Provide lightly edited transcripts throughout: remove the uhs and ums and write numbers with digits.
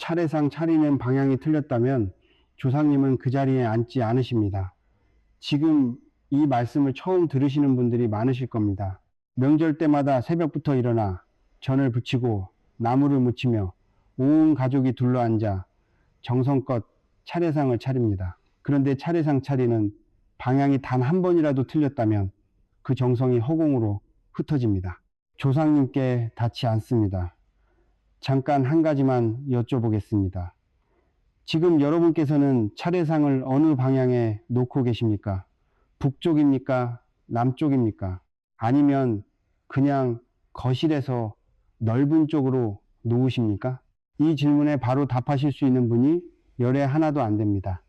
차례상 차리는 방향이 틀렸다면 조상님은 그 자리에 앉지 않으십니다. 지금 이 말씀을 처음 들으시는 분들이 많으실 겁니다. 명절 때마다 새벽부터 일어나 전을 부치고 나무를 묻히며 온 가족이 둘러앉아 정성껏 차례상을 차립니다. 그런데 차례상 차리는 방향이 단 한 번이라도 틀렸다면 그 정성이 허공으로 흩어집니다. 조상님께 닿지 않습니다. 잠깐 한 가지만 여쭤보겠습니다. 지금 여러분께서는 차례상을 어느 방향에 놓고 계십니까? 북쪽입니까? 남쪽입니까? 아니면 그냥 거실에서 넓은 쪽으로 놓으십니까? 이 질문에 바로 답하실 수 있는 분이 열에 하나도 안 됩니다.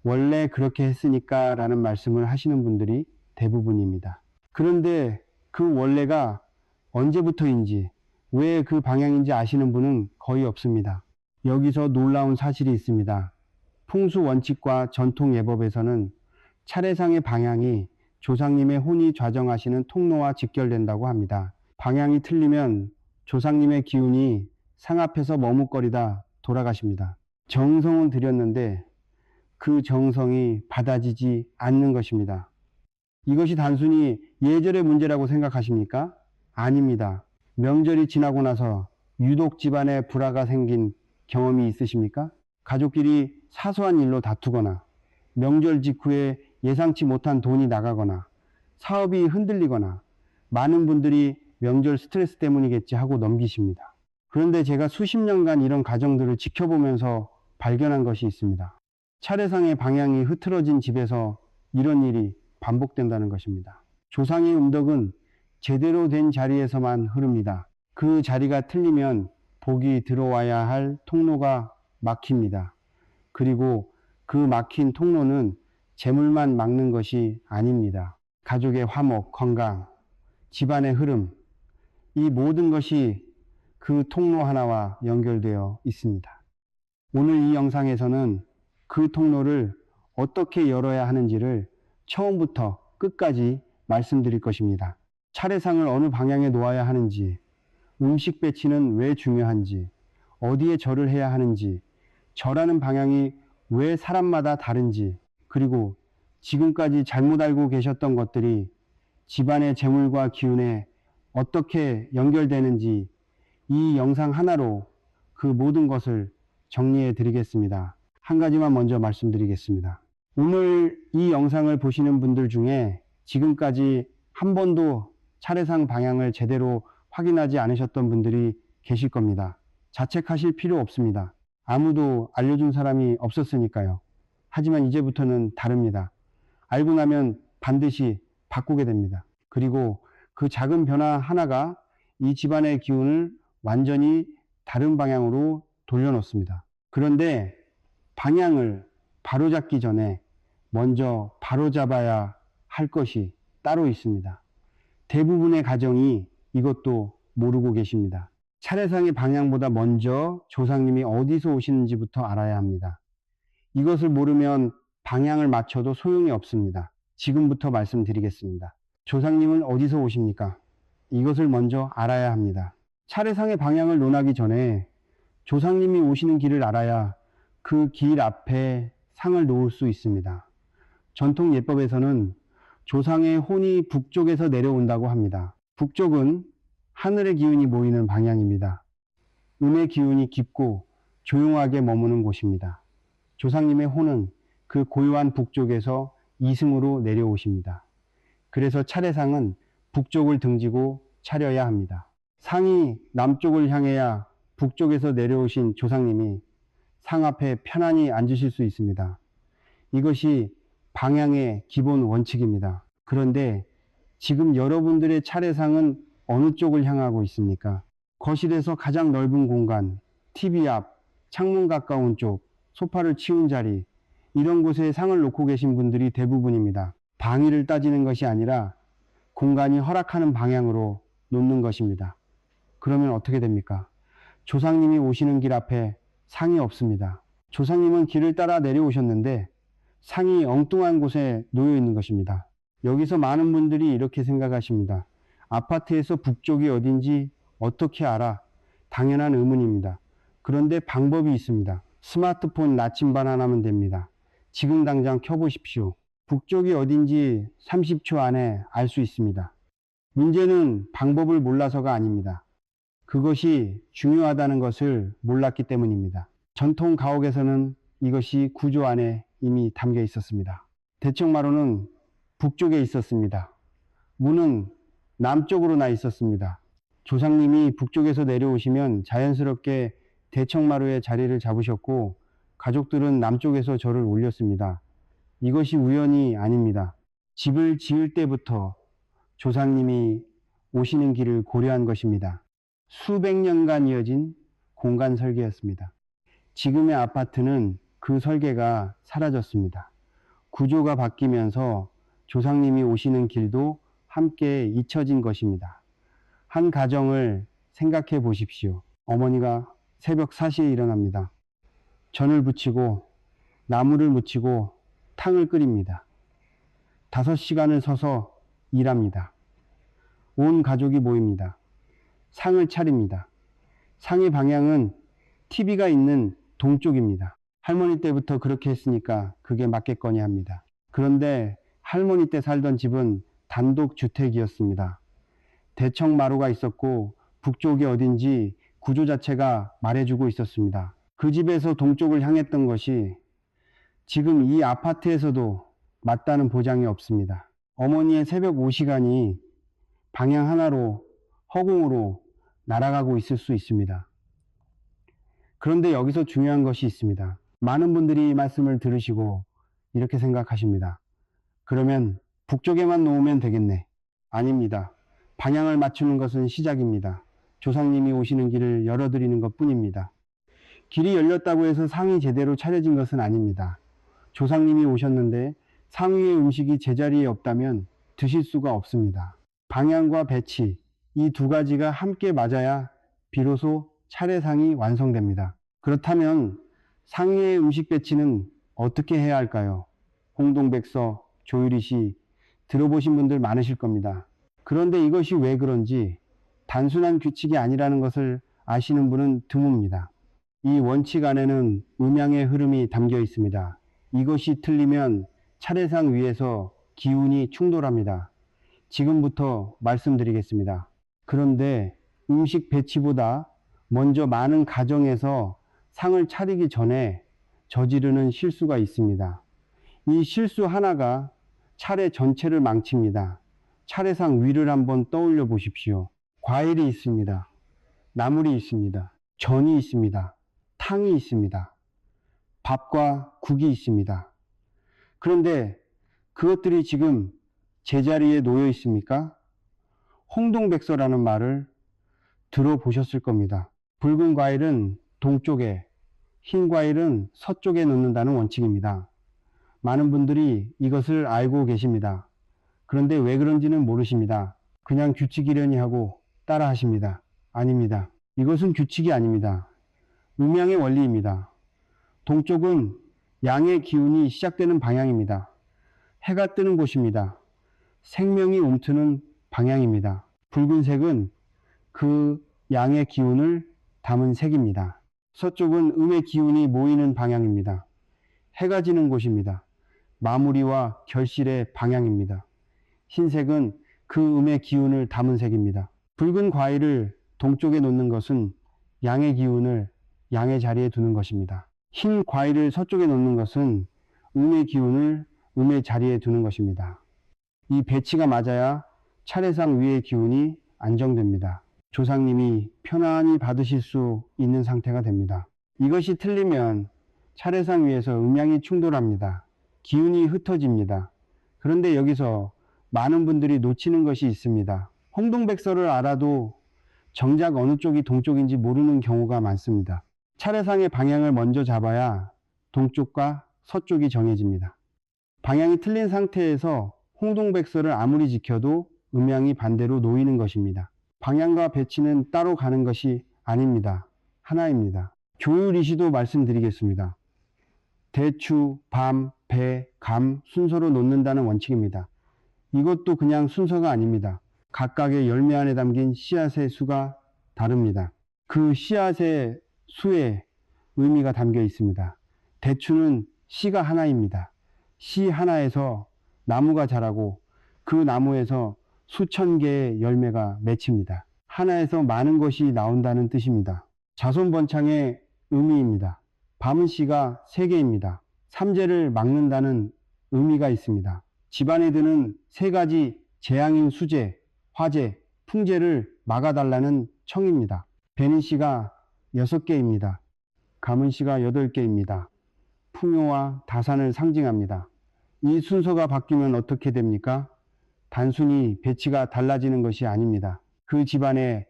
원래 그렇게 했으니까 라는 말씀을 하시는 분들이 대부분입니다. 그런데 그 원래가 언제부터인지 왜 그 방향인지 아시는 분은 거의 없습니다. 여기서 놀라운 사실이 있습니다. 풍수 원칙과 전통 예법에서는 차례상의 방향이 조상님의 혼이 좌정하시는 통로와 직결된다고 합니다. 방향이 틀리면 조상님의 기운이 상 앞에서 머뭇거리다 돌아가십니다. 정성은 들였는데 그 정성이 받아지지 않는 것입니다. 이것이 단순히 예절의 문제라고 생각하십니까? 아닙니다. 명절이 지나고 나서 유독 집안에 불화가 생긴 경험이 있으십니까? 가족끼리 사소한 일로 다투거나 명절 직후에 예상치 못한 돈이 나가거나 사업이 흔들리거나 많은 분들이 명절 스트레스 때문이겠지 하고 넘기십니다. 그런데 제가 수십 년간 이런 가정들을 지켜보면서 발견한 것이 있습니다. 차례상의 방향이 흐트러진 집에서 이런 일이 반복된다는 것입니다. 조상의 음덕은 제대로 된 자리에서만 흐릅니다. 그 자리가 틀리면 복이 들어와야 할 통로가 막힙니다. 그리고 그 막힌 통로는 재물만 막는 것이 아닙니다. 가족의 화목, 건강, 집안의 흐름, 이 모든 것이 그 통로 하나와 연결되어 있습니다. 오늘 이 영상에서는 그 통로를 어떻게 열어야 하는지를 처음부터 끝까지 말씀드릴 것입니다. 차례상을 어느 방향에 놓아야 하는지, 음식 배치는 왜 중요한지, 어디에 절을 해야 하는지, 절하는 방향이 왜 사람마다 다른지, 그리고 지금까지 잘못 알고 계셨던 것들이 집안의 재물과 기운에 어떻게 연결되는지 이 영상 하나로 그 모든 것을 정리해 드리겠습니다. 한 가지만 먼저 말씀드리겠습니다. 오늘 이 영상을 보시는 분들 중에 지금까지 한 번도 차례상 방향을 제대로 확인하지 않으셨던 분들이 계실 겁니다. 자책하실 필요 없습니다. 아무도 알려준 사람이 없었으니까요. 하지만 이제부터는 다릅니다. 알고 나면 반드시 바꾸게 됩니다. 그리고 그 작은 변화 하나가 이 집안의 기운을 완전히 다른 방향으로 돌려놓습니다. 그런데 방향을 바로잡기 전에 먼저 바로잡아야 할 것이 따로 있습니다. 대부분의 가정이 이것도 모르고 계십니다. 차례상의 방향보다 먼저 조상님이 어디서 오시는지부터 알아야 합니다. 이것을 모르면 방향을 맞춰도 소용이 없습니다. 지금부터 말씀드리겠습니다. 조상님은 어디서 오십니까? 이것을 먼저 알아야 합니다. 차례상의 방향을 논하기 전에 조상님이 오시는 길을 알아야 그 길 앞에 상을 놓을 수 있습니다. 전통 예법에서는 조상의 혼이 북쪽에서 내려온다고 합니다. 북쪽은 하늘의 기운이 모이는 방향입니다. 음의 기운이 깊고 조용하게 머무는 곳입니다. 조상님의 혼은 그 고요한 북쪽에서 이승으로 내려오십니다. 그래서 차례상은 북쪽을 등지고 차려야 합니다. 상이 남쪽을 향해야 북쪽에서 내려오신 조상님이 상 앞에 편안히 앉으실 수 있습니다. 이것이 방향의 기본 원칙입니다. 그런데 지금 여러분들의 차례상은 어느 쪽을 향하고 있습니까? 거실에서 가장 넓은 공간, TV 앞, 창문 가까운 쪽, 소파를 치운 자리, 이런 곳에 상을 놓고 계신 분들이 대부분입니다. 방위를 따지는 것이 아니라 공간이 허락하는 방향으로 놓는 것입니다. 그러면 어떻게 됩니까? 조상님이 오시는 길 앞에 상이 없습니다. 조상님은 길을 따라 내려오셨는데 상이 엉뚱한 곳에 놓여 있는 것입니다. 여기서 많은 분들이 이렇게 생각하십니다. 아파트에서 북쪽이 어딘지 어떻게 알아? 당연한 의문입니다. 그런데 방법이 있습니다. 스마트폰 나침반 하나면 됩니다. 지금 당장 켜보십시오. 북쪽이 어딘지 30초 안에 알 수 있습니다. 문제는 방법을 몰라서가 아닙니다. 그것이 중요하다는 것을 몰랐기 때문입니다. 전통 가옥에서는 이것이 구조 안에 이미 담겨 있었습니다. 대청마루는 북쪽에 있었습니다. 문은 남쪽으로 나 있었습니다. 조상님이 북쪽에서 내려오시면 자연스럽게 대청마루에 자리를 잡으셨고 가족들은 남쪽에서 절을 올렸습니다. 이것이 우연이 아닙니다. 집을 지을 때부터 조상님이 오시는 길을 고려한 것입니다. 수백 년간 이어진 공간 설계였습니다. 지금의 아파트는 그 설계가 사라졌습니다. 구조가 바뀌면서 조상님이 오시는 길도 함께 잊혀진 것입니다. 한 가정을 생각해 보십시오. 어머니가 새벽 4시에 일어납니다. 전을 부치고 나무를 묻히고 탕을 끓입니다. 5시간을 서서 일합니다. 온 가족이 모입니다. 상을 차립니다. 상의 방향은 TV가 있는 동쪽입니다. 할머니 때부터 그렇게 했으니까 그게 맞겠거니 합니다. 그런데 할머니 때 살던 집은 단독주택이었습니다. 대청마루가 있었고 북쪽이 어딘지 구조 자체가 말해주고 있었습니다. 그 집에서 동쪽을 향했던 것이 지금 이 아파트에서도 맞다는 보장이 없습니다. 어머니의 새벽 5시간이 방향 하나로 허공으로 날아가고 있을 수 있습니다. 그런데 여기서 중요한 것이 있습니다. 많은 분들이 이 말씀을 들으시고 이렇게 생각하십니다. 그러면 북쪽에만 놓으면 되겠네. 아닙니다. 방향을 맞추는 것은 시작입니다. 조상님이 오시는 길을 열어드리는 것 뿐입니다. 길이 열렸다고 해서 상이 제대로 차려진 것은 아닙니다. 조상님이 오셨는데 상 위의 음식이 제자리에 없다면 드실 수가 없습니다. 방향과 배치, 이 두 가지가 함께 맞아야 비로소 차례상이 완성됩니다. 그렇다면 상 위의 음식 배치는 어떻게 해야 할까요? 홍동백서, 조유리시 들어보신 분들 많으실 겁니다. 그런데 이것이 왜 그런지 단순한 규칙이 아니라는 것을 아시는 분은 드뭅니다. 이 원칙 안에는 음양의 흐름이 담겨 있습니다. 이것이 틀리면 차례상 위에서 기운이 충돌합니다. 지금부터 말씀드리겠습니다. 그런데 음식 배치보다 먼저 많은 가정에서 상을 차리기 전에 저지르는 실수가 있습니다. 이 실수 하나가 차례 전체를 망칩니다. 차례상 위를 한번 떠올려 보십시오. 과일이 있습니다. 나물이 있습니다. 전이 있습니다. 탕이 있습니다. 밥과 국이 있습니다. 그런데 그것들이 지금 제자리에 놓여 있습니까? 홍동백서라는 말을 들어보셨을 겁니다. 붉은 과일은 동쪽에, 흰 과일은 서쪽에 놓는다는 원칙입니다. 많은 분들이 이것을 알고 계십니다. 그런데 왜 그런지는 모르십니다. 그냥 규칙이려니 하고 따라 하십니다. 아닙니다. 이것은 규칙이 아닙니다. 음양의 원리입니다. 동쪽은 양의 기운이 시작되는 방향입니다. 해가 뜨는 곳입니다. 생명이 움트는 방향입니다. 붉은색은 그 양의 기운을 담은 색입니다. 서쪽은 음의 기운이 모이는 방향입니다. 해가 지는 곳입니다. 마무리와 결실의 방향입니다. 흰색은 그 음의 기운을 담은 색입니다. 붉은 과일을 동쪽에 놓는 것은 양의 기운을 양의 자리에 두는 것입니다. 흰 과일을 서쪽에 놓는 것은 음의 기운을 음의 자리에 두는 것입니다. 이 배치가 맞아야 차례상 위의 기운이 안정됩니다. 조상님이 편안히 받으실 수 있는 상태가 됩니다. 이것이 틀리면 차례상 위에서 음양이 충돌합니다. 기운이 흩어집니다. 그런데 여기서 많은 분들이 놓치는 것이 있습니다. 홍동백서를 알아도 정작 어느 쪽이 동쪽인지 모르는 경우가 많습니다. 차례상의 방향을 먼저 잡아야 동쪽과 서쪽이 정해집니다. 방향이 틀린 상태에서 홍동백서를 아무리 지켜도 음양이 반대로 놓이는 것입니다. 방향과 배치는 따로 가는 것이 아닙니다. 하나입니다. 조유리시도 말씀드리겠습니다. 대추, 밤, 배, 감 순서로 놓는다는 원칙입니다. 이것도 그냥 순서가 아닙니다. 각각의 열매 안에 담긴 씨앗의 수가 다릅니다. 그 씨앗의 수의 의미가 담겨 있습니다. 대추는 씨가 하나입니다. 씨 하나에서 나무가 자라고 그 나무에서 수천 개의 열매가 맺힙니다. 하나에서 많은 것이 나온다는 뜻입니다. 자손번창의 의미입니다. 밤은 씨가 3개입니다. 삼재를 막는다는 의미가 있습니다. 집안에 드는 3가지 재앙인 수재, 화재, 풍재를 막아달라는 청입니다. 배는 씨가 6개입니다. 감은 씨가 8개입니다. 풍요와 다산을 상징합니다. 이 순서가 바뀌면 어떻게 됩니까? 단순히 배치가 달라지는 것이 아닙니다. 그 집안에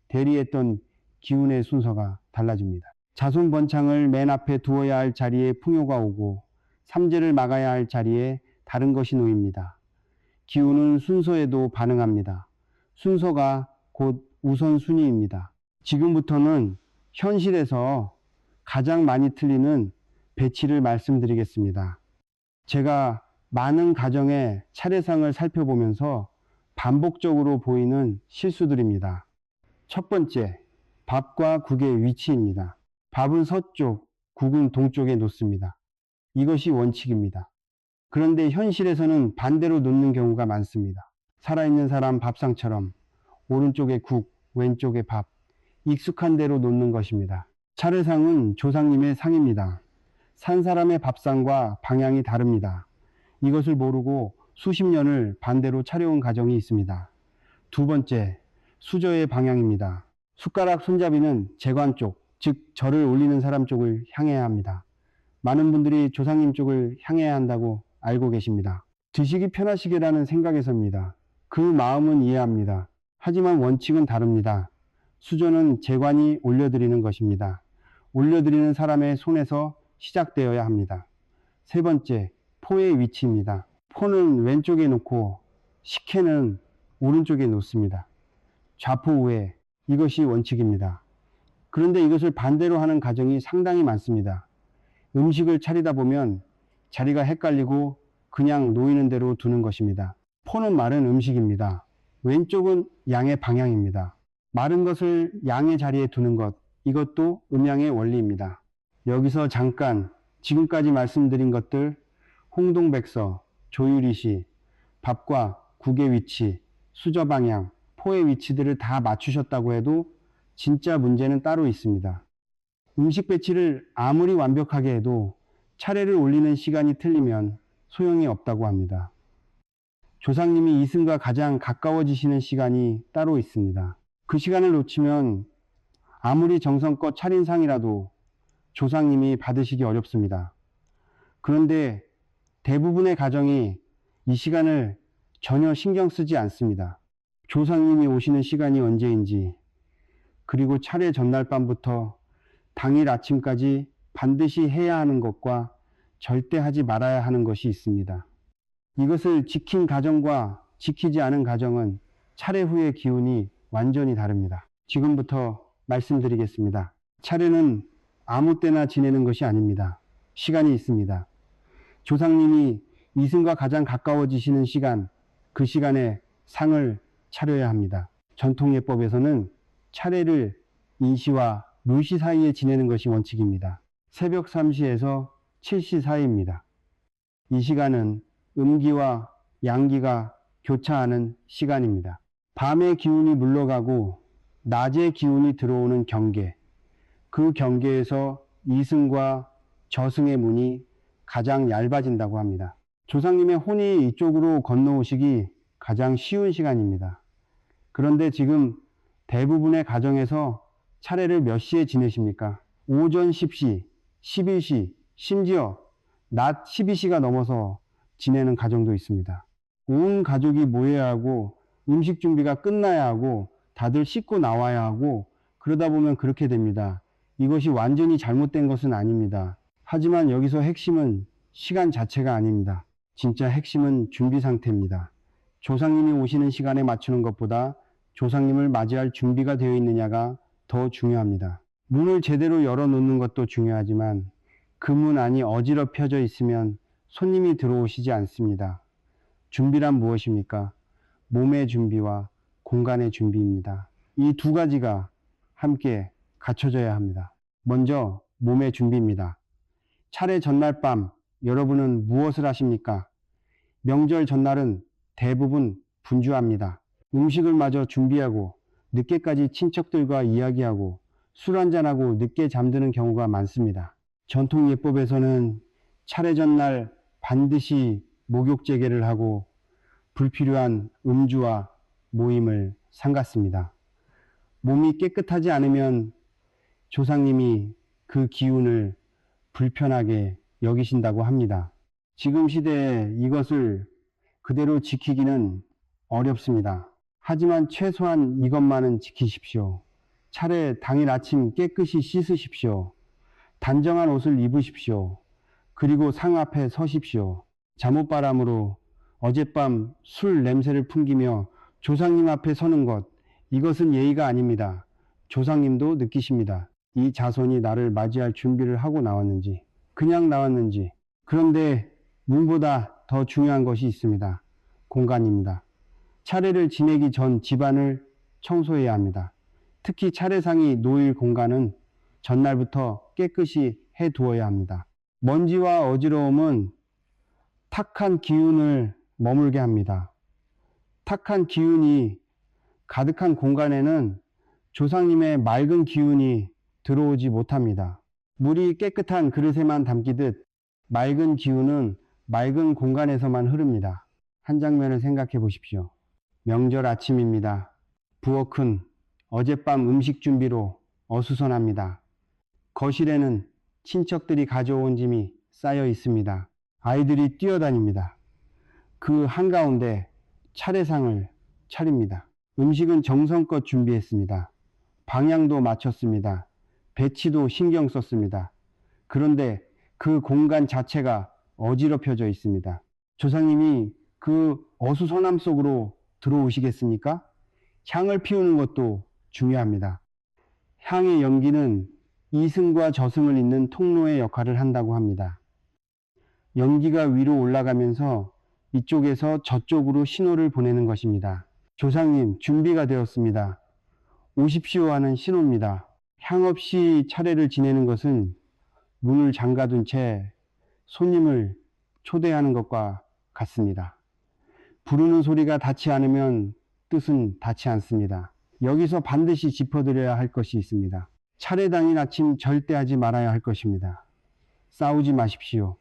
대리했던 기운의 순서가 달라집니다. 자손번창을 맨 앞에 두어야 할 자리에 풍요가 오고 삼재를 막아야 할 자리에 다른 것이 놓입니다. 기운은 순서에도 반응합니다. 순서가 곧 우선순위입니다. 지금부터는 현실에서 가장 많이 틀리는 배치를 말씀드리겠습니다. 제가 많은 가정의 차례상을 살펴보면서 반복적으로 보이는 실수들입니다. 첫 번째, 밥과 국의 위치입니다. 밥은 서쪽, 국은 동쪽에 놓습니다. 이것이 원칙입니다. 그런데 현실에서는 반대로 놓는 경우가 많습니다. 살아있는 사람 밥상처럼 오른쪽에 국, 왼쪽에 밥, 익숙한 대로 놓는 것입니다. 차례상은 조상님의 상입니다. 산 사람의 밥상과 방향이 다릅니다. 이것을 모르고 수십 년을 반대로 차려온 가정이 있습니다. 두 번째, 수저의 방향입니다. 숟가락 손잡이는 재관 쪽, 즉 절을 올리는 사람 쪽을 향해야 합니다. 많은 분들이 조상님 쪽을 향해야 한다고 알고 계십니다. 드시기 편하시게라는 생각에서입니다. 그 마음은 이해합니다. 하지만 원칙은 다릅니다. 수저는 재관이 올려드리는 것입니다. 올려드리는 사람의 손에서 시작되어야 합니다. 세 번째, 포의 위치입니다. 포는 왼쪽에 놓고 식혜는 오른쪽에 놓습니다. 좌포 우회, 이것이 원칙입니다. 그런데 이것을 반대로 하는 가정이 상당히 많습니다. 음식을 차리다 보면 자리가 헷갈리고 그냥 놓이는 대로 두는 것입니다. 포는 마른 음식입니다. 왼쪽은 양의 방향입니다. 마른 것을 양의 자리에 두는 것, 이것도 음양의 원리입니다. 여기서 잠깐 지금까지 말씀드린 것들, 홍동백서, 조유리시, 밥과 국의 위치, 수저 방향, 포의 위치들을 다 맞추셨다고 해도 진짜 문제는 따로 있습니다. 음식 배치를 아무리 완벽하게 해도 차례를 올리는 시간이 틀리면 소용이 없다고 합니다. 조상님이 이승과 가장 가까워지시는 시간이 따로 있습니다. 그 시간을 놓치면 아무리 정성껏 차린 상이라도 조상님이 받으시기 어렵습니다. 그런데 대부분의 가정이 이 시간을 전혀 신경 쓰지 않습니다. 조상님이 오시는 시간이 언제인지, 그리고 차례 전날 밤부터 당일 아침까지 반드시 해야 하는 것과 절대 하지 말아야 하는 것이 있습니다. 이것을 지킨 가정과 지키지 않은 가정은 차례 후의 기운이 완전히 다릅니다. 지금부터 말씀드리겠습니다. 차례는 아무 때나 지내는 것이 아닙니다. 시간이 있습니다. 조상님이 이승과 가장 가까워지시는 시간, 그 시간에 상을 차려야 합니다. 전통예법에서는 차례를 인시와 묘시 사이에 지내는 것이 원칙입니다. 새벽 3시에서 7시 사이입니다. 이 시간은 음기와 양기가 교차하는 시간입니다. 밤의 기운이 물러가고 낮의 기운이 들어오는 경계, 그 경계에서 이승과 저승의 문이 가장 얇아진다고 합니다. 조상님의 혼이 이쪽으로 건너오시기 가장 쉬운 시간입니다. 그런데 지금 대부분의 가정에서 차례를 몇 시에 지내십니까? 오전 10시, 11시, 심지어 낮 12시가 넘어서 지내는 가정도 있습니다. 온 가족이 모여야 하고 음식 준비가 끝나야 하고 다들 씻고 나와야 하고 그러다 보면 그렇게 됩니다. 이것이 완전히 잘못된 것은 아닙니다. 하지만 여기서 핵심은 시간 자체가 아닙니다. 진짜 핵심은 준비 상태입니다. 조상님이 오시는 시간에 맞추는 것보다 조상님을 맞이할 준비가 되어 있느냐가 더 중요합니다. 문을 제대로 열어놓는 것도 중요하지만 그 문 안이 어지럽혀져 있으면 손님이 들어오시지 않습니다. 준비란 무엇입니까? 몸의 준비와 공간의 준비입니다. 이 두 가지가 함께 갖춰져야 합니다. 먼저 몸의 준비입니다. 차례 전날 밤 여러분은 무엇을 하십니까? 명절 전날은 대부분 분주합니다. 음식을 마저 준비하고 늦게까지 친척들과 이야기하고 술 한잔하고 늦게 잠드는 경우가 많습니다. 전통 예법에서는 차례 전날 반드시 목욕제계를 하고 불필요한 음주와 모임을 삼갔습니다. 몸이 깨끗하지 않으면 조상님이 그 기운을 불편하게 여기신다고 합니다. 지금 시대에 이것을 그대로 지키기는 어렵습니다. 하지만 최소한 이것만은 지키십시오. 차례 당일 아침 깨끗이 씻으십시오. 단정한 옷을 입으십시오. 그리고 상 앞에 서십시오. 잠옷바람으로 어젯밤 술 냄새를 풍기며 조상님 앞에 서는 것, 이것은 예의가 아닙니다. 조상님도 느끼십니다. 이 자손이 나를 맞이할 준비를 하고 나왔는지, 그냥 나왔는지. 그런데 문보다 더 중요한 것이 있습니다. 공간입니다. 차례를 지내기 전 집안을 청소해야 합니다. 특히 차례상이 놓일 공간은 전날부터 깨끗이 해두어야 합니다. 먼지와 어지러움은 탁한 기운을 머물게 합니다. 탁한 기운이 가득한 공간에는 조상님의 맑은 기운이 들어오지 못합니다. 물이 깨끗한 그릇에만 담기듯 맑은 기운은 맑은 공간에서만 흐릅니다. 한 장면을 생각해 보십시오. 명절 아침입니다. 부엌은 어젯밤 음식 준비로 어수선합니다. 거실에는 친척들이 가져온 짐이 쌓여 있습니다. 아이들이 뛰어다닙니다. 그 한가운데 차례상을 차립니다. 음식은 정성껏 준비했습니다. 방향도 맞췄습니다. 배치도 신경 썼습니다. 그런데 그 공간 자체가 어지럽혀져 있습니다. 조상님이 그 어수선함 속으로 들어오시겠습니까? 향을 피우는 것도 중요합니다. 향의 연기는 이승과 저승을 잇는 통로의 역할을 한다고 합니다. 연기가 위로 올라가면서 이쪽에서 저쪽으로 신호를 보내는 것입니다. 조상님, 준비가 되었습니다. 오십시오 하는 신호입니다. 향 없이 차례를 지내는 것은 문을 잠가둔 채 손님을 초대하는 것과 같습니다. 부르는 소리가 닿지 않으면 뜻은 닿지 않습니다. 여기서 반드시 짚어드려야 할 것이 있습니다. 차례 당일 아침 절대 하지 말아야 할 것입니다. 싸우지 마십시오.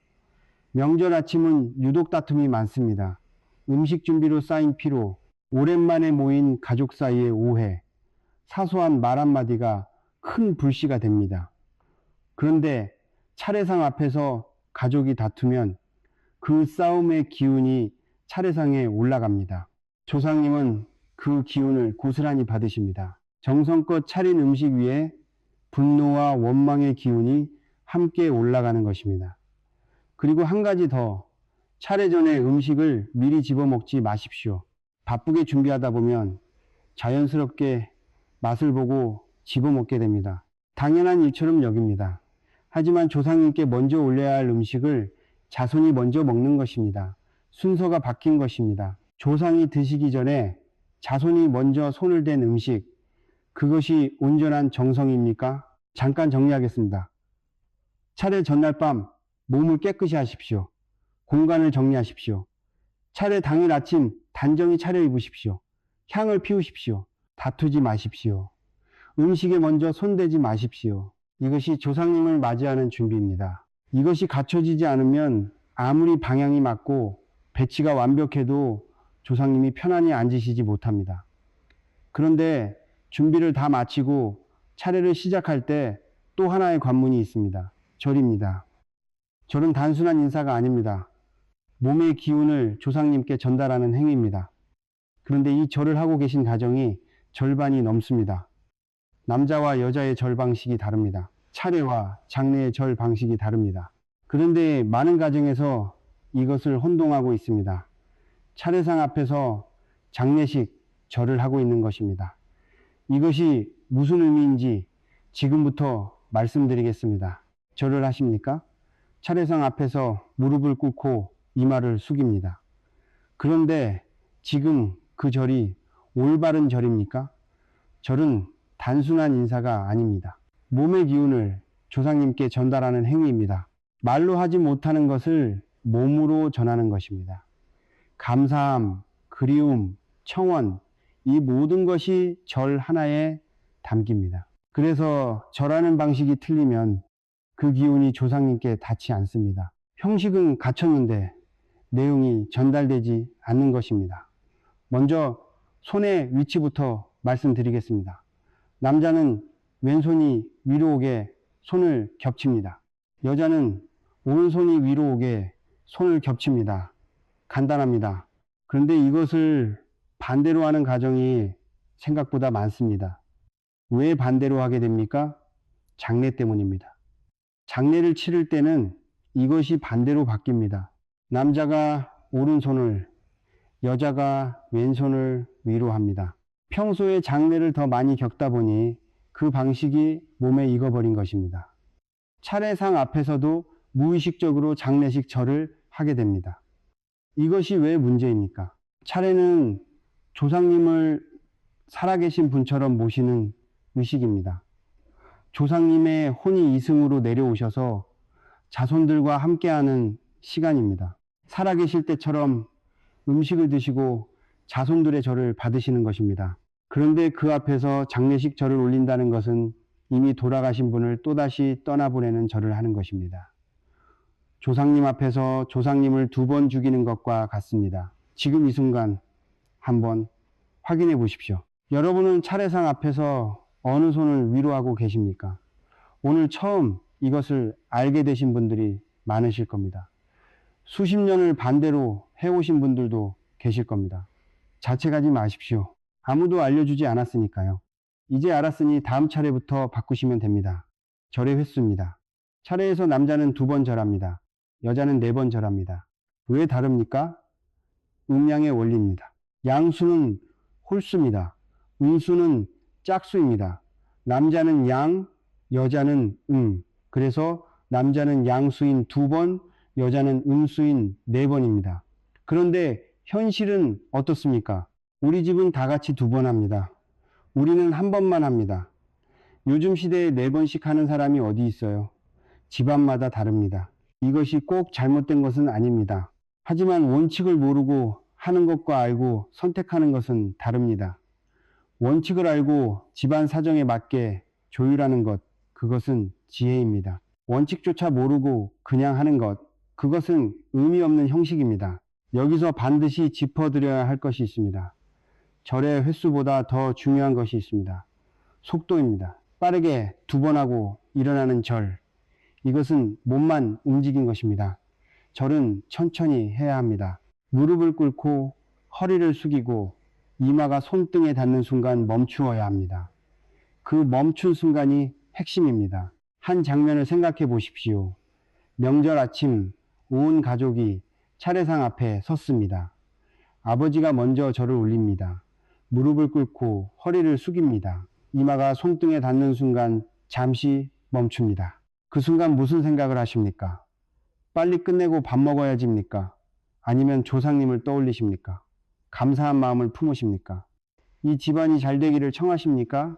명절 아침은 유독 다툼이 많습니다. 음식 준비로 쌓인 피로, 오랜만에 모인 가족 사이의 오해, 사소한 말 한마디가 큰 불씨가 됩니다. 그런데 차례상 앞에서 가족이 다투면 그 싸움의 기운이 차례상에 올라갑니다. 조상님은 그 기운을 고스란히 받으십니다. 정성껏 차린 음식 위에 분노와 원망의 기운이 함께 올라가는 것입니다. 그리고 한 가지 더, 차례 전에 음식을 미리 집어먹지 마십시오. 바쁘게 준비하다 보면 자연스럽게 맛을 보고 집어먹게 됩니다. 당연한 일처럼 여깁니다. 하지만 조상님께 먼저 올려야 할 음식을 자손이 먼저 먹는 것입니다. 순서가 바뀐 것입니다. 조상이 드시기 전에 자손이 먼저 손을 댄 음식, 그것이 온전한 정성입니까? 잠깐 정리하겠습니다. 차례 전날 밤 몸을 깨끗이 하십시오. 공간을 정리하십시오. 차례 당일 아침 단정히 차려입으십시오. 향을 피우십시오. 다투지 마십시오. 음식에 먼저 손대지 마십시오. 이것이 조상님을 맞이하는 준비입니다. 이것이 갖춰지지 않으면 아무리 방향이 맞고 배치가 완벽해도 조상님이 편안히 앉으시지 못합니다. 그런데 준비를 다 마치고 차례를 시작할 때 또 하나의 관문이 있습니다. 절입니다. 절은 단순한 인사가 아닙니다. 몸의 기운을 조상님께 전달하는 행위입니다. 그런데 이 절을 하고 계신 가정이 절반이 넘습니다. 남자와 여자의 절 방식이 다릅니다. 차례와 장례의 절 방식이 다릅니다. 그런데 많은 가정에서 이것을 혼동하고 있습니다. 차례상 앞에서 장례식 절을 하고 있는 것입니다. 이것이 무슨 의미인지 지금부터 말씀드리겠습니다. 절을 하십니까? 차례상 앞에서 무릎을 꿇고 이마를 숙입니다. 그런데 지금 그 절이 올바른 절입니까? 절은 단순한 인사가 아닙니다. 몸의 기운을 조상님께 전달하는 행위입니다. 말로 하지 못하는 것을 몸으로 전하는 것입니다. 감사함, 그리움, 청원, 이 모든 것이 절 하나에 담깁니다. 그래서 절하는 방식이 틀리면 그 기운이 조상님께 닿지 않습니다. 형식은 갖췄는데 내용이 전달되지 않는 것입니다. 먼저 손의 위치부터 말씀드리겠습니다. 남자는 왼손이 위로 오게 손을 겹칩니다. 여자는 오른손이 위로 오게 손을 겹칩니다. 간단합니다. 그런데 이것을 반대로 하는 가정이 생각보다 많습니다. 왜 반대로 하게 됩니까? 장례 때문입니다. 장례를 치를 때는 이것이 반대로 바뀝니다. 남자가 오른손을, 여자가 왼손을 위로 합니다. 평소에 장례를 더 많이 겪다 보니 그 방식이 몸에 익어버린 것입니다. 차례상 앞에서도 무의식적으로 장례식 절을 하게 됩니다. 이것이 왜 문제입니까? 차례는 조상님을 살아계신 분처럼 모시는 의식입니다. 조상님의 혼이 이승으로 내려오셔서 자손들과 함께하는 시간입니다. 살아계실 때처럼 음식을 드시고 자손들의 절을 받으시는 것입니다. 그런데 그 앞에서 장례식 절을 올린다는 것은 이미 돌아가신 분을 또다시 떠나보내는 절을 하는 것입니다. 조상님 앞에서 조상님을 2번 죽이는 것과 같습니다. 지금 이 순간 한번 확인해 보십시오. 여러분은 차례상 앞에서 어느 손을 위로 하고 계십니까? 오늘 처음 이것을 알게 되신 분들이 많으실 겁니다. 수십 년을 반대로 해오신 분들도 계실 겁니다. 자책하지 마십시오. 아무도 알려주지 않았으니까요. 이제 알았으니 다음 차례부터 바꾸시면 됩니다. 절의 횟수입니다. 차례에서 남자는 2번 절합니다. 여자는 4번 절합니다. 왜 다릅니까? 음양의 원리입니다. 양수는 홀수입니다. 음수는 짝수입니다. 남자는 양, 여자는 그래서 남자는 양수인 2번, 여자는 음수인 4번입니다. 그런데 현실은 어떻습니까? 우리 집은 다 같이 2번 합니다. 우리는 1번만 합니다. 요즘 시대에 4번씩 하는 사람이 어디 있어요? 집안마다 다릅니다. 이것이 꼭 잘못된 것은 아닙니다. 하지만 원칙을 모르고 하는 것과 알고 선택하는 것은 다릅니다. 원칙을 알고 집안 사정에 맞게 조율하는 것, 그것은 지혜입니다. 원칙조차 모르고 그냥 하는 것, 그것은 의미 없는 형식입니다. 여기서 반드시 짚어드려야 할 것이 있습니다. 절의 횟수보다 더 중요한 것이 있습니다. 속도입니다. 빠르게 2번 하고 일어나는 절, 이것은 몸만 움직인 것입니다. 절은 천천히 해야 합니다. 무릎을 꿇고 허리를 숙이고 이마가 손등에 닿는 순간 멈추어야 합니다. 그 멈춘 순간이 핵심입니다. 한 장면을 생각해 보십시오. 명절 아침 온 가족이 차례상 앞에 섰습니다. 아버지가 먼저 절을 올립니다. 무릎을 꿇고 허리를 숙입니다. 이마가 손등에 닿는 순간 잠시 멈춥니다. 그 순간 무슨 생각을 하십니까? 빨리 끝내고 밥 먹어야지입니까? 아니면 조상님을 떠올리십니까? 감사한 마음을 품으십니까? 이 집안이 잘 되기를 청하십니까?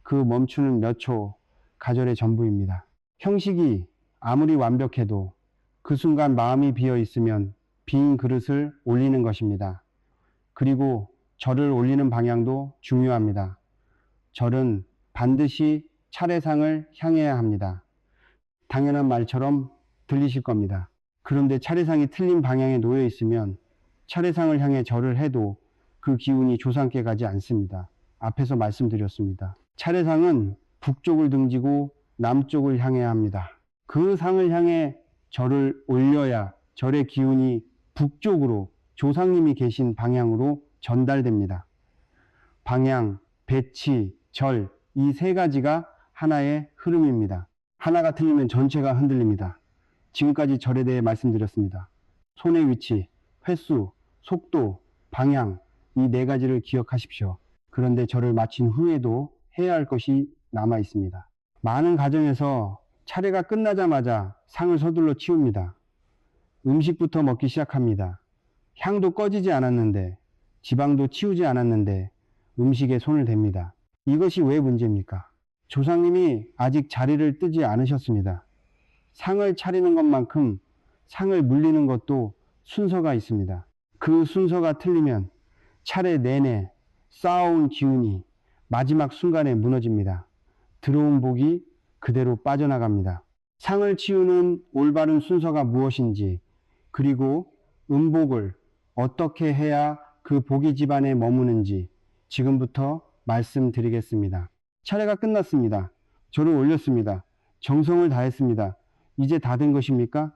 그 멈추는 몇 초 가절의 전부입니다. 형식이 아무리 완벽해도 그 순간 마음이 비어 있으면 빈 그릇을 올리는 것입니다. 그리고 절을 올리는 방향도 중요합니다. 절은 반드시 차례상을 향해야 합니다. 당연한 말처럼 들리실 겁니다. 그런데 차례상이 틀린 방향에 놓여 있으면 차례상을 향해 절을 해도 그 기운이 조상께 가지 않습니다. 앞에서 말씀드렸습니다. 차례상은 북쪽을 등지고 남쪽을 향해야 합니다. 그 상을 향해 절을 올려야 절의 기운이 북쪽으로 조상님이 계신 방향으로 전달됩니다. 방향, 배치, 절, 이 3가지가 하나의 흐름입니다. 하나가 틀리면 전체가 흔들립니다. 지금까지 절에 대해 말씀드렸습니다. 손의 위치, 횟수, 속도, 방향, 이 4가지를 기억하십시오. 그런데 절을 마친 후에도 해야 할 것이 남아 있습니다. 많은 가정에서 차례가 끝나자마자 상을 서둘러 치웁니다. 음식부터 먹기 시작합니다. 향도 꺼지지 않았는데, 지방도 치우지 않았는데 음식에 손을 댑니다. 이것이 왜 문제입니까? 조상님이 아직 자리를 뜨지 않으셨습니다. 상을 차리는 것만큼 상을 물리는 것도 순서가 있습니다. 그 순서가 틀리면 차례 내내 쌓아온 기운이 마지막 순간에 무너집니다. 들어온 복이 그대로 빠져나갑니다. 상을 치우는 올바른 순서가 무엇인지, 그리고 음복을 어떻게 해야 그 복이 집안에 머무는지 지금부터 말씀드리겠습니다. 차례가 끝났습니다. 절을 올렸습니다. 정성을 다했습니다. 이제 다 된 것입니까?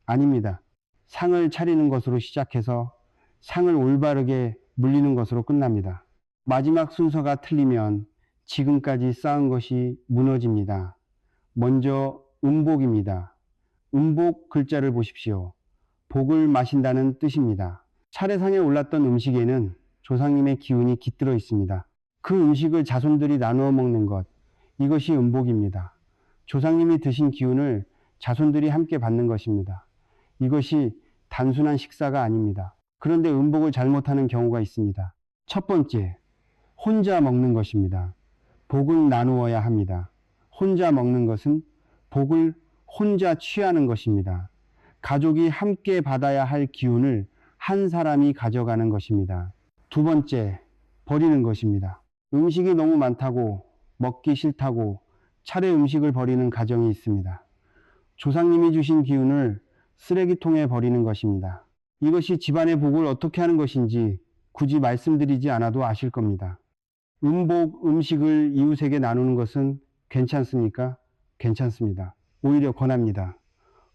아닙니다. 상을 차리는 것으로 시작해서 상을 올바르게 물리는 것으로 끝납니다. 마지막 순서가 틀리면 지금까지 쌓은 것이 무너집니다. 먼저 음복입니다. 음복 글자를 보십시오. 복을 마신다는 뜻입니다. 차례상에 올랐던 음식에는 조상님의 기운이 깃들어 있습니다. 그 음식을 자손들이 나누어 먹는 것, 이것이 음복입니다. 조상님이 드신 기운을 자손들이 함께 받는 것입니다. 이것이 단순한 식사가 아닙니다. 그런데 음복을 잘못하는 경우가 있습니다. 첫 번째, 혼자 먹는 것입니다. 복은 나누어야 합니다. 혼자 먹는 것은 복을 혼자 취하는 것입니다. 가족이 함께 받아야 할 기운을 한 사람이 가져가는 것입니다. 두 번째, 버리는 것입니다. 음식이 너무 많다고 먹기 싫다고 차례 음식을 버리는 가정이 있습니다. 조상님이 주신 기운을 쓰레기통에 버리는 것입니다. 이것이 집안의 복을 어떻게 하는 것인지 굳이 말씀드리지 않아도 아실 겁니다. 음복, 음식을 이웃에게 나누는 것은 괜찮습니까? 괜찮습니다. 오히려 권합니다.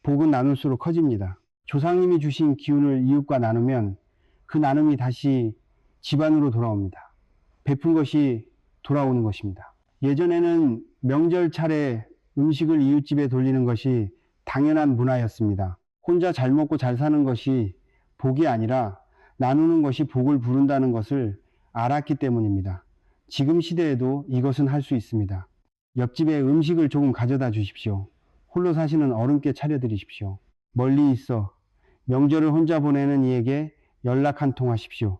복은 나눌수록 커집니다. 조상님이 주신 기운을 이웃과 나누면 그 나눔이 다시 집안으로 돌아옵니다. 베푼 것이 돌아오는 것입니다. 예전에는 명절 차례 음식을 이웃집에 돌리는 것이 당연한 문화였습니다. 혼자 잘 먹고 잘 사는 것이 복이 아니라 나누는 것이 복을 부른다는 것을 알았기 때문입니다. 지금 시대에도 이것은 할 수 있습니다. 옆집에 음식을 조금 가져다 주십시오. 홀로 사시는 어른께 차려드리십시오. 멀리 있어 명절을 혼자 보내는 이에게 연락 한 통 하십시오.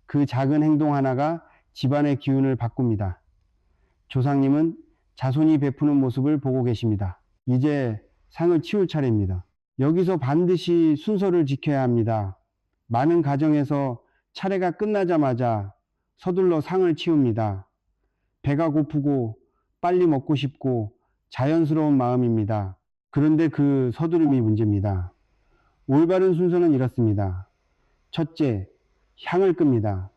그 작은 행동 하나가 집안의 기운을 바꿉니다. 조상님은 자손이 베푸는 모습을 보고 계십니다. 이제 상을 치울 차례입니다. 여기서 반드시 순서를 지켜야 합니다. 많은 가정에서 차례가 끝나자마자 서둘러 상을 치웁니다. 배가 고프고 빨리 먹고 싶고 자연스러운 마음입니다. 그런데 그 서두름이 문제입니다. 올바른 순서는 이렇습니다. 첫째, 향을 끕니다.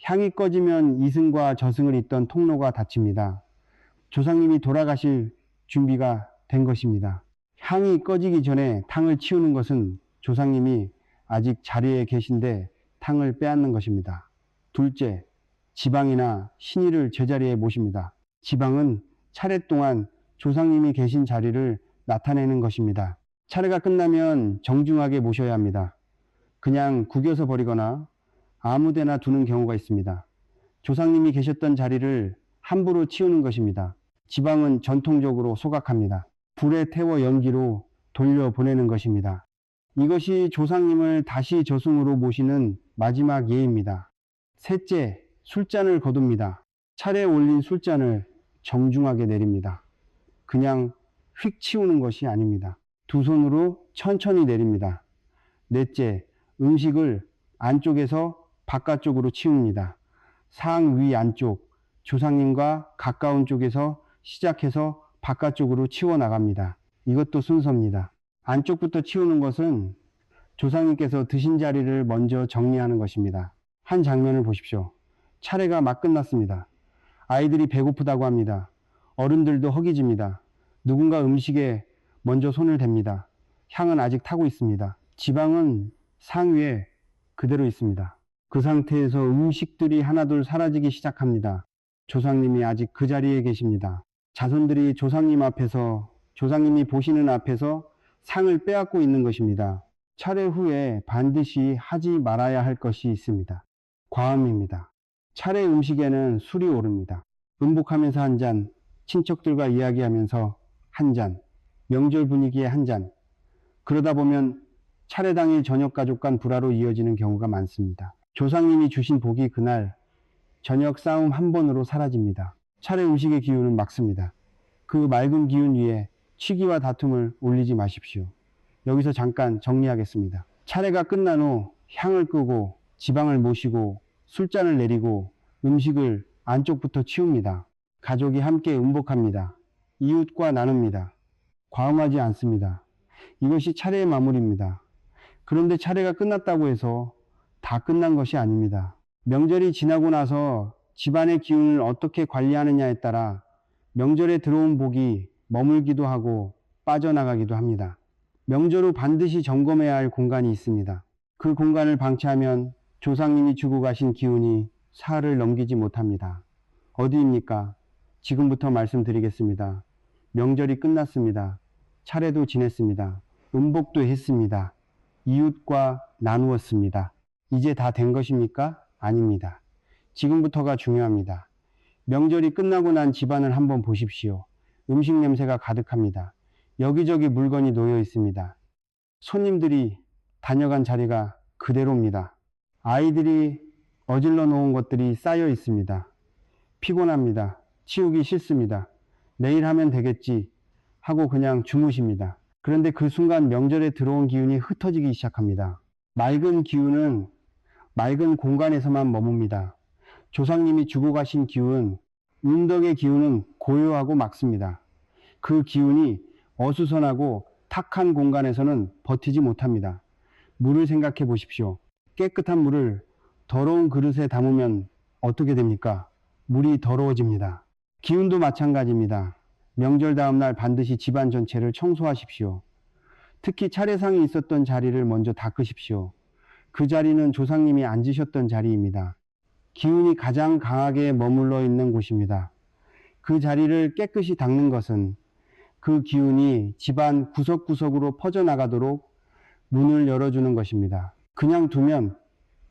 향이 꺼지면 이승과 저승을 잇던 통로가 닫힙니다. 조상님이 돌아가실 준비가 된 것입니다. 향이 꺼지기 전에 탕을 치우는 것은 조상님이 아직 자리에 계신데 탕을 빼앗는 것입니다. 둘째, 지방이나 신의를 제자리에 모십니다. 지방은 차례 동안 조상님이 계신 자리를 나타내는 것입니다. 차례가 끝나면 정중하게 모셔야 합니다. 그냥 구겨서 버리거나 아무데나 두는 경우가 있습니다. 조상님이 계셨던 자리를 함부로 치우는 것입니다. 지방은 전통적으로 소각합니다. 불에 태워 연기로 돌려보내는 것입니다. 이것이 조상님을 다시 저승으로 모시는 마지막 예입니다. 셋째, 술잔을 거둡니다. 차례에 올린 술잔을 정중하게 내립니다. 그냥 휙 치우는 것이 아닙니다. 두 손으로 천천히 내립니다. 넷째, 음식을 안쪽에서 바깥쪽으로 치웁니다. 상, 위, 안쪽, 조상님과 가까운 쪽에서 시작해서 바깥쪽으로 치워 나갑니다. 이것도 순서입니다. 안쪽부터 치우는 것은 조상님께서 드신 자리를 먼저 정리하는 것입니다. 한 장면을 보십시오. 차례가 막 끝났습니다. 아이들이 배고프다고 합니다. 어른들도 허기집니다. 누군가 음식에 먼저 손을 댑니다. 향은 아직 타고 있습니다. 지방은 상 위에 그대로 있습니다. 그 상태에서 음식들이 하나둘 사라지기 시작합니다. 조상님이 아직 그 자리에 계십니다. 자손들이 조상님 앞에서, 조상님이 보시는 앞에서 상을 빼앗고 있는 것입니다. 차례 후에 반드시 하지 말아야 할 것이 있습니다. 과음입니다. 차례 음식에는 술이 오릅니다. 음복하면서 한 잔, 친척들과 이야기하면서 한 잔, 명절 분위기에 한 잔. 그러다 보면 차례 당일 저녁 가족 간 불화로 이어지는 경우가 많습니다. 조상님이 주신 복이 그날 저녁 싸움 한 번으로 사라집니다. 차례 음식의 기운은 맑습니다. 그 맑은 기운 위에 취기와 다툼을 올리지 마십시오. 여기서 잠깐 정리하겠습니다. 차례가 끝난 후 향을 끄고 지방을 모시고 술잔을 내리고 음식을 안쪽부터 치웁니다. 가족이 함께 음복합니다. 이웃과 나눕니다. 과음하지 않습니다. 이것이 차례의 마무리입니다. 그런데 차례가 끝났다고 해서 다 끝난 것이 아닙니다. 명절이 지나고 나서 집안의 기운을 어떻게 관리하느냐에 따라 명절에 들어온 복이 머물기도 하고 빠져나가기도 합니다. 명절 후 반드시 점검해야 할 공간이 있습니다. 그 공간을 방치하면 조상님이 주고 가신 기운이 사흘을 넘기지 못합니다. 어디입니까? 지금부터 말씀드리겠습니다. 명절이 끝났습니다. 차례도 지냈습니다. 음복도 했습니다. 이웃과 나누었습니다. 이제 다 된 것입니까? 아닙니다. 지금부터가 중요합니다. 명절이 끝나고 난 집안을 한번 보십시오. 음식 냄새가 가득합니다. 여기저기 물건이 놓여 있습니다. 손님들이 다녀간 자리가 그대로입니다. 아이들이 어질러 놓은 것들이 쌓여 있습니다. 피곤합니다. 치우기 싫습니다. 내일 하면 되겠지 하고 그냥 주무십니다. 그런데 그 순간 명절에 들어온 기운이 흩어지기 시작합니다. 맑은 기운은 맑은 공간에서만 머뭅니다. 조상님이 주고 가신 기운, 운덕의 기운은 고요하고 맑습니다. 그 기운이 어수선하고 탁한 공간에서는 버티지 못합니다. 물을 생각해 보십시오. 깨끗한 물을 더러운 그릇에 담으면 어떻게 됩니까? 물이 더러워집니다. 기운도 마찬가지입니다. 명절 다음날 반드시 집안 전체를 청소하십시오. 특히 차례상이 있었던 자리를 먼저 닦으십시오. 그 자리는 조상님이 앉으셨던 자리입니다. 기운이 가장 강하게 머물러 있는 곳입니다. 그 자리를 깨끗이 닦는 것은 그 기운이 집안 구석구석으로 퍼져나가도록 문을 열어주는 것입니다. 그냥 두면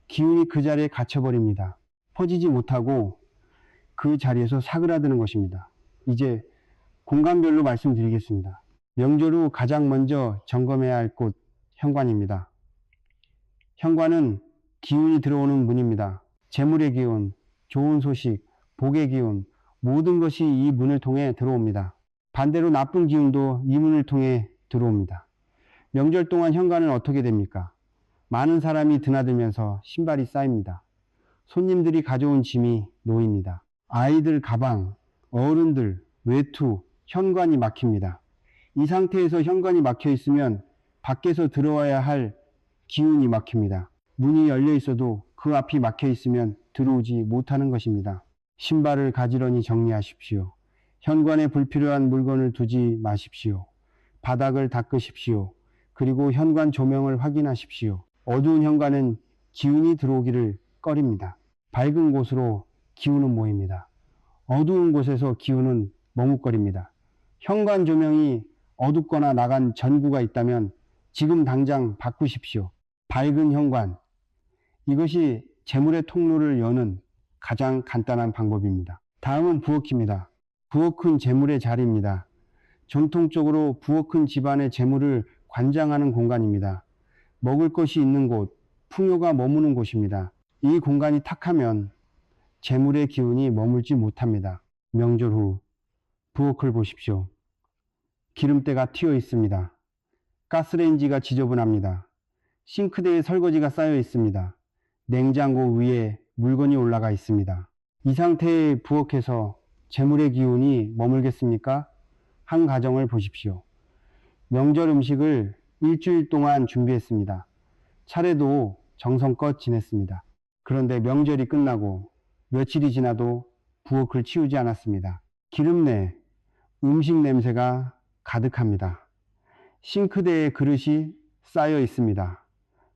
기운이 그 자리에 갇혀버립니다. 퍼지지 못하고 그 자리에서 사그라드는 것입니다. 이제 공간별로 말씀드리겠습니다. 명절 후 가장 먼저 점검해야 할 곳, 현관입니다. 현관은 기운이 들어오는 문입니다. 재물의 기운, 좋은 소식, 복의 기운, 모든 것이 이 문을 통해 들어옵니다. 반대로 나쁜 기운도 이 문을 통해 들어옵니다. 명절 동안 현관은 어떻게 됩니까? 많은 사람이 드나들면서 신발이 쌓입니다. 손님들이 가져온 짐이 놓입니다. 아이들 가방, 어른들, 외투, 현관이 막힙니다. 이 상태에서 현관이 막혀 있으면 밖에서 들어와야 할 기운이 막힙니다. 문이 열려 있어도 그 앞이 막혀 있으면 들어오지 못하는 것입니다. 신발을 가지런히 정리하십시오. 현관에 불필요한 물건을 두지 마십시오. 바닥을 닦으십시오. 그리고 현관 조명을 확인하십시오. 어두운 현관은 기운이 들어오기를 꺼립니다. 밝은 곳으로 기운은 모입니다. 어두운 곳에서 기운은 머뭇거립니다. 현관 조명이 어둡거나 나간 전구가 있다면 지금 당장 바꾸십시오. 밝은 현관, 이것이 재물의 통로를 여는 가장 간단한 방법입니다. 다음은 부엌입니다. 부엌은 재물의 자리입니다. 전통적으로 부엌은 집안의 재물을 관장하는 공간입니다. 먹을 것이 있는 곳, 풍요가 머무는 곳입니다. 이 공간이 탁하면 재물의 기운이 머물지 못합니다. 명절 후 부엌을 보십시오. 기름때가 튀어 있습니다. 가스레인지가 지저분합니다. 싱크대에 설거지가 쌓여 있습니다. 냉장고 위에 물건이 올라가 있습니다. 이 상태의 부엌에서 재물의 기운이 머물겠습니까? 한 가정을 보십시오. 명절 음식을 일주일 동안 준비했습니다. 차례도 정성껏 지냈습니다. 그런데 명절이 끝나고 며칠이 지나도 부엌을 치우지 않았습니다. 기름내, 음식 냄새가 가득합니다. 싱크대에 그릇이 쌓여 있습니다.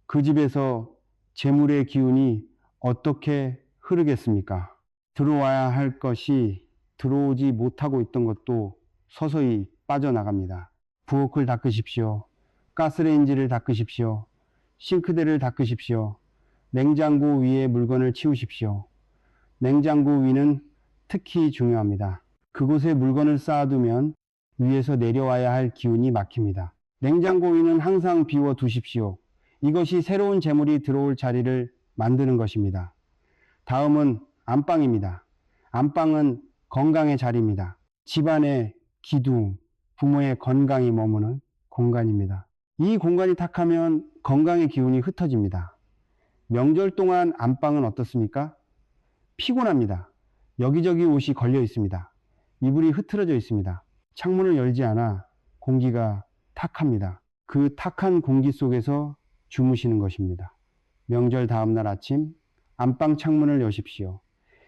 그 집에서 재물의 기운이 어떻게 흐르겠습니까? 들어와야 할 것이 들어오지 못하고 있던 것도 서서히 빠져나갑니다. 부엌을 닦으십시오. 가스레인지를 닦으십시오. 싱크대를 닦으십시오. 냉장고 위에 물건을 치우십시오. 냉장고 위는 특히 중요합니다. 그곳에 물건을 쌓아두면 위에서 내려와야 할 기운이 막힙니다. 냉장고 위는 항상 비워 두십시오. 이것이 새로운 재물이 들어올 자리를 만드는 것입니다. 다음은 안방입니다. 안방은 건강의 자리입니다. 집안의 기둥, 부모의 건강이 머무는 공간입니다. 이 공간이 탁하면 건강의 기운이 흩어집니다. 명절 동안 안방은 어떻습니까? 피곤합니다. 여기저기 옷이 걸려 있습니다. 이불이 흐트러져 있습니다. 창문을 열지 않아 공기가 탁합니다. 그 탁한 공기 속에서 주무시는 것입니다. 명절 다음날 아침 안방 창문을 여십시오.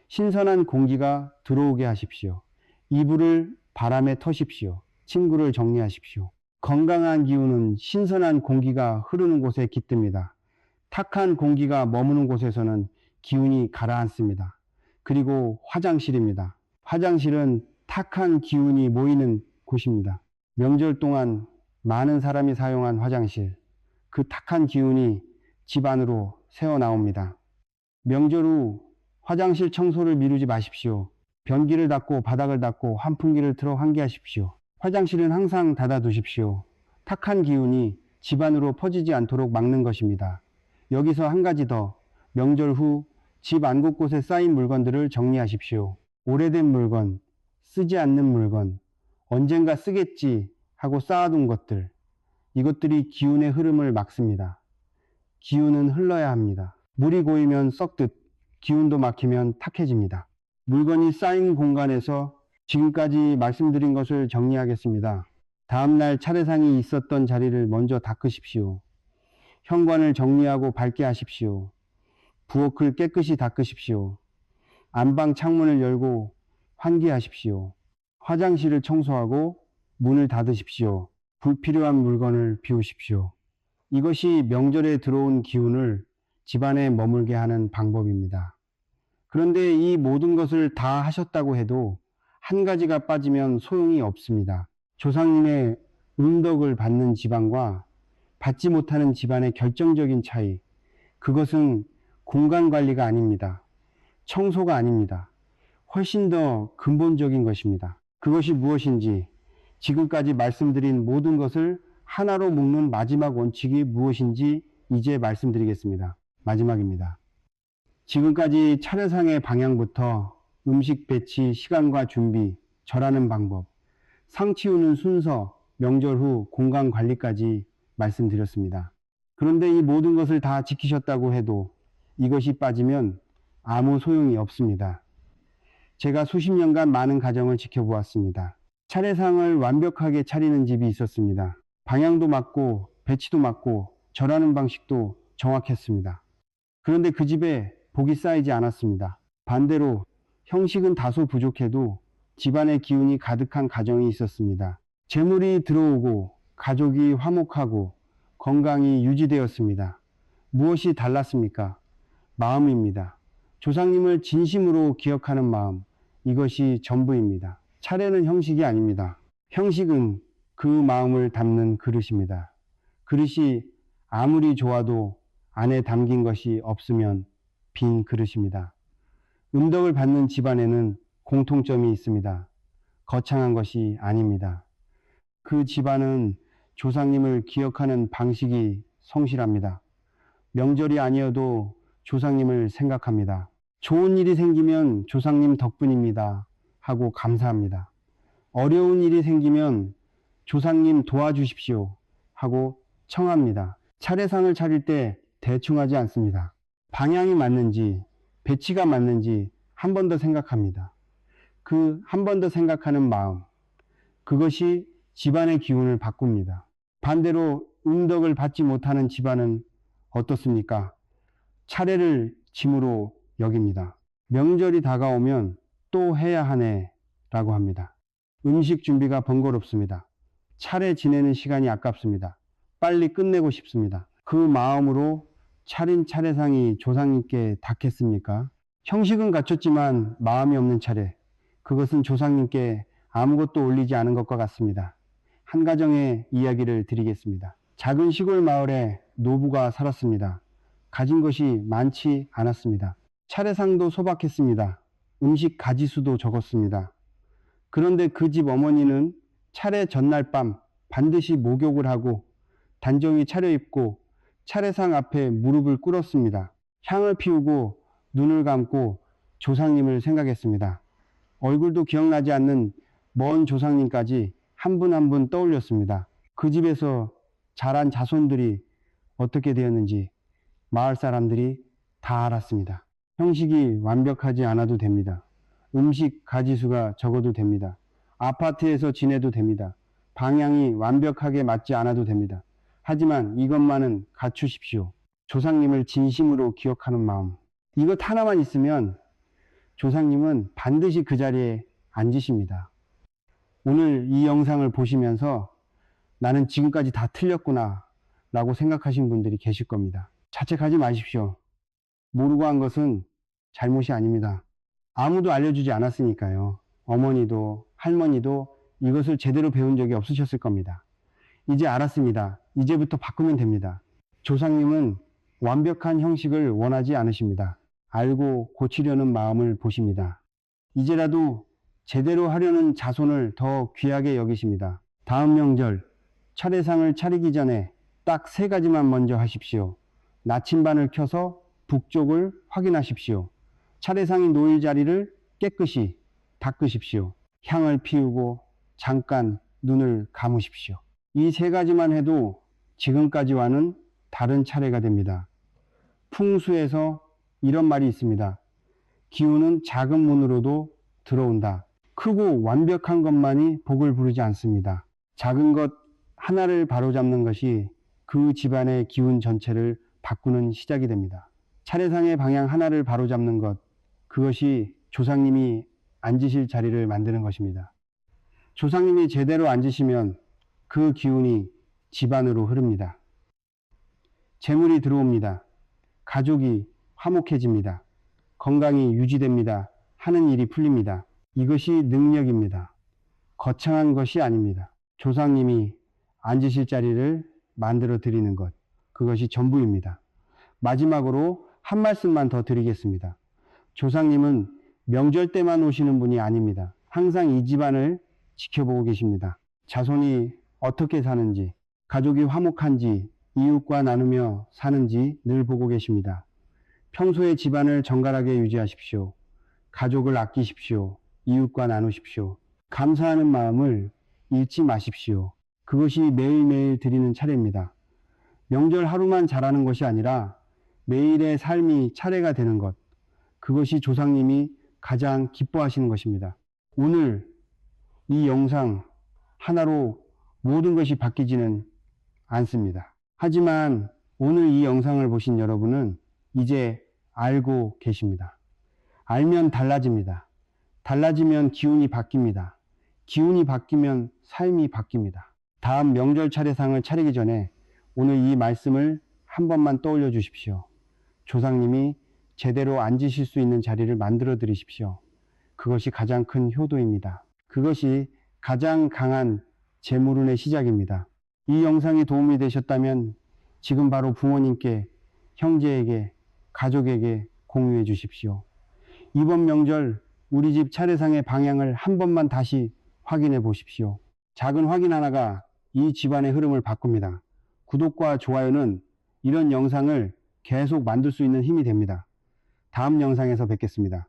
신선한 공기가 들어오게 하십시오. 이불을 바람에 터십시오. 침구를 정리하십시오. 건강한 기운은 신선한 공기가 흐르는 곳에 깃듭니다. 탁한 공기가 머무는 곳에서는 기운이 가라앉습니다. 그리고 화장실입니다. 화장실은 탁한 기운이 모이는 곳입니다. 명절 동안 많은 사람이 사용한 화장실, 그 탁한 기운이 집 안으로 새어나옵니다. 명절 후 화장실 청소를 미루지 마십시오. 변기를 닫고 바닥을 닫고 환풍기를 틀어 환기하십시오. 화장실은 항상 닫아두십시오. 탁한 기운이 집 안으로 퍼지지 않도록 막는 것입니다. 여기서 한 가지 더, 명절 후 집 안 곳곳에 쌓인 물건들을 정리하십시오. 오래된 물건, 쓰지 않는 물건, 언젠가 쓰겠지 하고 쌓아둔 것들, 이것들이 기운의 흐름을 막습니다. 기운은 흘러야 합니다. 물이 고이면 썩듯 기운도 막히면 탁해집니다. 물건이 쌓인 공간에서 지금까지 말씀드린 것을 정리하겠습니다. 다음날 차례상이 있었던 자리를 먼저 닦으십시오. 현관을 정리하고 밝게 하십시오. 부엌을 깨끗이 닦으십시오. 안방 창문을 열고 환기하십시오. 화장실을 청소하고 문을 닫으십시오. 불필요한 물건을 비우십시오. 이것이 명절에 들어온 기운을 집안에 머물게 하는 방법입니다. 그런데 이 모든 것을 다 하셨다고 해도 한 가지가 빠지면 소용이 없습니다. 조상님의 음덕을 받는 집안과 받지 못하는 집안의 결정적인 차이, 그것은 공간 관리가 아닙니다. 청소가 아닙니다. 훨씬 더 근본적인 것입니다. 그것이 무엇인지, 지금까지 말씀드린 모든 것을 하나로 묶는 마지막 원칙이 무엇인지 이제 말씀드리겠습니다. 마지막입니다. 지금까지 차례상의 방향부터 음식 배치, 시간과 준비, 절하는 방법, 상 치우는 순서, 명절 후 공간 관리까지 말씀드렸습니다. 그런데 이 모든 것을 다 지키셨다고 해도 이것이 빠지면 아무 소용이 없습니다. 제가 수십 년간 많은 가정을 지켜보았습니다. 차례상을 완벽하게 차리는 집이 있었습니다. 방향도 맞고 배치도 맞고 절하는 방식도 정확했습니다. 그런데 그 집에 복이 쌓이지 않았습니다. 반대로 형식은 다소 부족해도 집안의 기운이 가득한 가정이 있었습니다. 재물이 들어오고 가족이 화목하고 건강이 유지되었습니다. 무엇이 달랐습니까? 마음입니다. 조상님을 진심으로 기억하는 마음, 이것이 전부입니다. 차례는 형식이 아닙니다. 형식은 그 마음을 담는 그릇입니다. 그릇이 아무리 좋아도 안에 담긴 것이 없으면 빈 그릇입니다. 음덕을 받는 집안에는 공통점이 있습니다. 거창한 것이 아닙니다. 그 집안은 조상님을 기억하는 방식이 성실합니다. 명절이 아니어도 조상님을 생각합니다. 좋은 일이 생기면 조상님 덕분입니다 하고 감사합니다. 어려운 일이 생기면 조상님 도와주십시오 하고 청합니다. 차례상을 차릴 때 대충 하지 않습니다. 방향이 맞는지 배치가 맞는지 한 번 더 생각합니다. 그 한 번 더 생각하는 마음, 그것이 집안의 기운을 바꿉니다. 반대로 음덕을 받지 못하는 집안은 어떻습니까? 차례를 짐으로 여깁니다. 명절이 다가오면 또 해야 하네 라고 합니다. 음식 준비가 번거롭습니다. 차례 지내는 시간이 아깝습니다. 빨리 끝내고 싶습니다. 그 마음으로 차린 차례상이 조상님께 닿겠습니까? 형식은 갖췄지만 마음이 없는 차례, 그것은 조상님께 아무것도 올리지 않은 것과 같습니다. 한 가정의 이야기를 드리겠습니다. 작은 시골 마을에 노부가 살았습니다. 가진 것이 많지 않았습니다. 차례상도 소박했습니다. 음식 가지수도 적었습니다. 그런데 그 집 어머니는 차례 전날 밤 반드시 목욕을 하고 단정히 차려입고 차례상 앞에 무릎을 꿇었습니다. 향을 피우고 눈을 감고 조상님을 생각했습니다. 얼굴도 기억나지 않는 먼 조상님까지 한 분 한 분 떠올렸습니다. 그 집에서 자란 자손들이 어떻게 되었는지 마을 사람들이 다 알았습니다. 형식이 완벽하지 않아도 됩니다. 음식 가지수가 적어도 됩니다. 아파트에서 지내도 됩니다. 방향이 완벽하게 맞지 않아도 됩니다. 하지만 이것만은 갖추십시오. 조상님을 진심으로 기억하는 마음. 이것 하나만 있으면 조상님은 반드시 그 자리에 앉으십니다. 오늘 이 영상을 보시면서 나는 지금까지 다 틀렸구나 라고 생각하신 분들이 계실 겁니다. 자책하지 마십시오. 모르고 한 것은 잘못이 아닙니다. 아무도 알려주지 않았으니까요. 어머니도 할머니도 이것을 제대로 배운 적이 없으셨을 겁니다. 이제 알았습니다. 이제부터 바꾸면 됩니다. 조상님은 완벽한 형식을 원하지 않으십니다. 알고 고치려는 마음을 보십니다. 이제라도 제대로 하려는 자손을 더 귀하게 여기십니다. 다음 명절 차례상을 차리기 전에 딱 3가지만 먼저 하십시오. 나침반을 켜서 북쪽을 확인하십시오. 차례상이 놓일 자리를 깨끗이 닦으십시오. 향을 피우고 잠깐 눈을 감으십시오. 이 3가지만 해도 지금까지와는 다른 차례가 됩니다. 풍수에서 이런 말이 있습니다. 기운은 작은 문으로도 들어온다. 크고 완벽한 것만이 복을 부르지 않습니다. 작은 것 하나를 바로잡는 것이 그 집안의 기운 전체를 바꾸는 시작이 됩니다. 차례상의 방향 하나를 바로잡는 것, 그것이 조상님이 앉으실 자리를 만드는 것입니다. 조상님이 제대로 앉으시면 그 기운이 집안으로 흐릅니다. 재물이 들어옵니다. 가족이 화목해집니다. 건강이 유지됩니다. 하는 일이 풀립니다. 이것이 능력입니다. 거창한 것이 아닙니다. 조상님이 앉으실 자리를 만들어 드리는 것, 그것이 전부입니다. 마지막으로 한 말씀만 더 드리겠습니다. 조상님은 명절 때만 오시는 분이 아닙니다. 항상 이 집안을 지켜보고 계십니다. 자손이 어떻게 사는지, 가족이 화목한지, 이웃과 나누며 사는지 늘 보고 계십니다. 평소에 집안을 정갈하게 유지하십시오. 가족을 아끼십시오. 이웃과 나누십시오. 감사하는 마음을 잃지 마십시오. 그것이 매일매일 드리는 차례입니다. 명절 하루만 잘하는 것이 아니라 매일의 삶이 차례가 되는 것, 그것이 조상님이 가장 기뻐하시는 것입니다. 오늘 이 영상 하나로 모든 것이 바뀌지는 않습니다. 하지만 오늘 이 영상을 보신 여러분은 이제 알고 계십니다. 알면 달라집니다. 달라지면 기운이 바뀝니다. 기운이 바뀌면 삶이 바뀝니다. 다음 명절 차례상을 차리기 전에 오늘 이 말씀을 한 번만 떠올려 주십시오. 조상님이 제대로 앉으실 수 있는 자리를 만들어 드리십시오. 그것이 가장 큰 효도입니다. 그것이 가장 강한 재물운의 시작입니다. 이 영상이 도움이 되셨다면 지금 바로 부모님께, 형제에게, 가족에게 공유해 주십시오. 이번 명절 우리 집 차례상의 방향을 한 번만 다시 확인해 보십시오. 작은 확인 하나가 이 집안의 흐름을 바꿉니다. 구독과 좋아요는 이런 영상을 계속 만들 수 있는 힘이 됩니다. 다음 영상에서 뵙겠습니다.